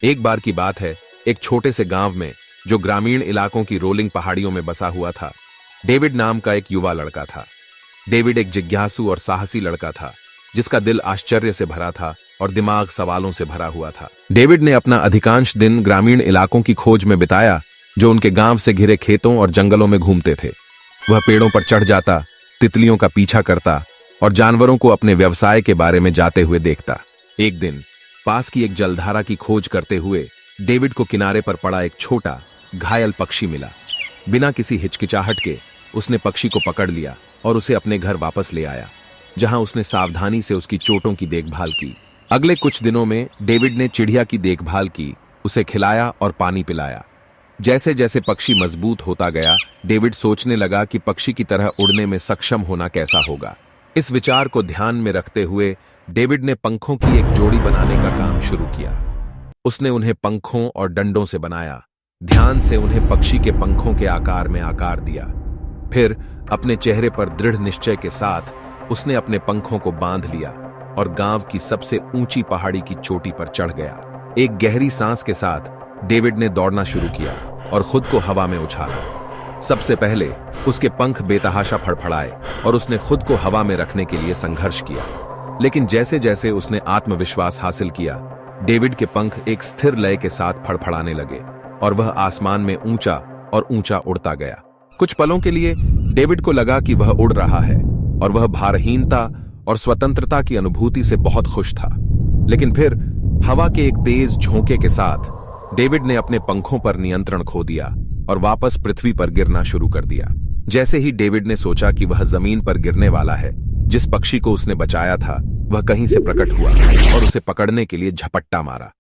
एक बार की बात है, एक छोटे से गांव में, जो ग्रामीण इलाकों की रोलिंग पहाड़ियों में बसा हुआ था, डेविड नाम का एक युवा लड़का था। डेविड एक जिज्ञासु और साहसी लड़का था, जिसका दिल आश्चर्य से भरा था और दिमाग सवालों से भरा हुआ था। डेविड ने अपना अधिकांश दिन ग्रामीण इलाकों की खोज में बिताया, जो उनके गांव से घिरे खेतों और जंगलों में घूमते थे। वह पेड़ों पर चढ़ जाता, तितलियों का पीछा करता और जानवरों को अपने व्यवसाय के बारे में जाते हुए देखता। एक दिन पास की एक जलधारा की खोज करते हुए डेविड को किनारे पर पड़ा एक छोटा घायल पक्षी मिला। बिना किसी हिचकिचाहट के उसने पक्षी को पकड़ लिया और उसे अपने घर वापस ले आया, जहां उसने सावधानी से उसकी चोटों की देखभाल की। अगले कुछ दिनों में डेविड ने चिड़िया की देखभाल की, उसे खिलाया और पानी पिलाया। जैसे जैसे पक्षी मजबूत होता गया, डेविड सोचने लगा कि पक्षी की तरह उड़ने में सक्षम होना कैसा होगा। इस विचार को ध्यान में रखते हुए डेविड ने पंखों की एक जोड़ी बनाने का काम शुरू किया। उसने उन्हें पंखों और डंडों से बनाया, ध्यान से उन्हें पक्षी के पंखों के आकार में आकार दिया। फिर अपने चेहरे पर दृढ़ निश्चय के साथ उसने अपने पंखों को बांध लिया और गांव की सबसे ऊंची पहाड़ी की चोटी पर चढ़ गया। एक गहरी सांस के साथ डेविड ने दौड़ना शुरू किया और खुद को हवा में उछाला। सबसे पहले उसके पंख बेतहाशा फड़फड़ाए और उसने खुद को हवा में रखने के लिए संघर्ष किया। लेकिन जैसे जैसे उसने आत्मविश्वास हासिल किया, डेविड के पंख एक स्थिर लय के साथ फड़फड़ाने लगे और वह आसमान में ऊंचा और ऊंचा उड़ता गया। कुछ पलों के लिए डेविड को लगा कि वह उड़ रहा है और वह भारहीनता और स्वतंत्रता की अनुभूति से बहुत खुश था। लेकिन फिर हवा के एक तेज झोंके के साथ डेविड ने अपने पंखों पर नियंत्रण खो दिया और वापस पृथ्वी पर गिरना शुरू कर दिया। जैसे ही डेविड ने सोचा कि वह जमीन पर गिरने वाला है, जिस पक्षी को उसने बचाया था वह कहीं से प्रकट हुआ और उसे पकड़ने के लिए झपट्टा मारा।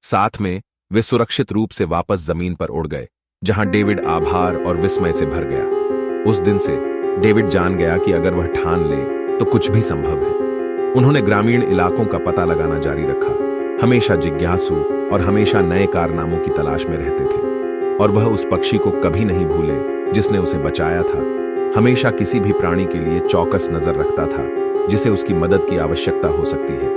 साथ में वे सुरक्षित रूप से वापस जमीन पर उड़ गए, जहां डेविड आभार और विस्मय से भर गया। उस दिन से डेविड जान गया कि अगर वह ठान ले तो कुछ भी संभव है। उन्होंने ग्रामीण इलाकों का पता लगाना जारी रखा, हमेशा जिज्ञासु और हमेशा नए कारनामों की तलाश में रहते थे। और वह उस पक्षी को कभी नहीं भूले जिसने उसे बचाया था। हमेशा किसी भी प्राणी के लिए चौकस नजर रखता था जिसे उसकी मदद की आवश्यकता हो सकती है।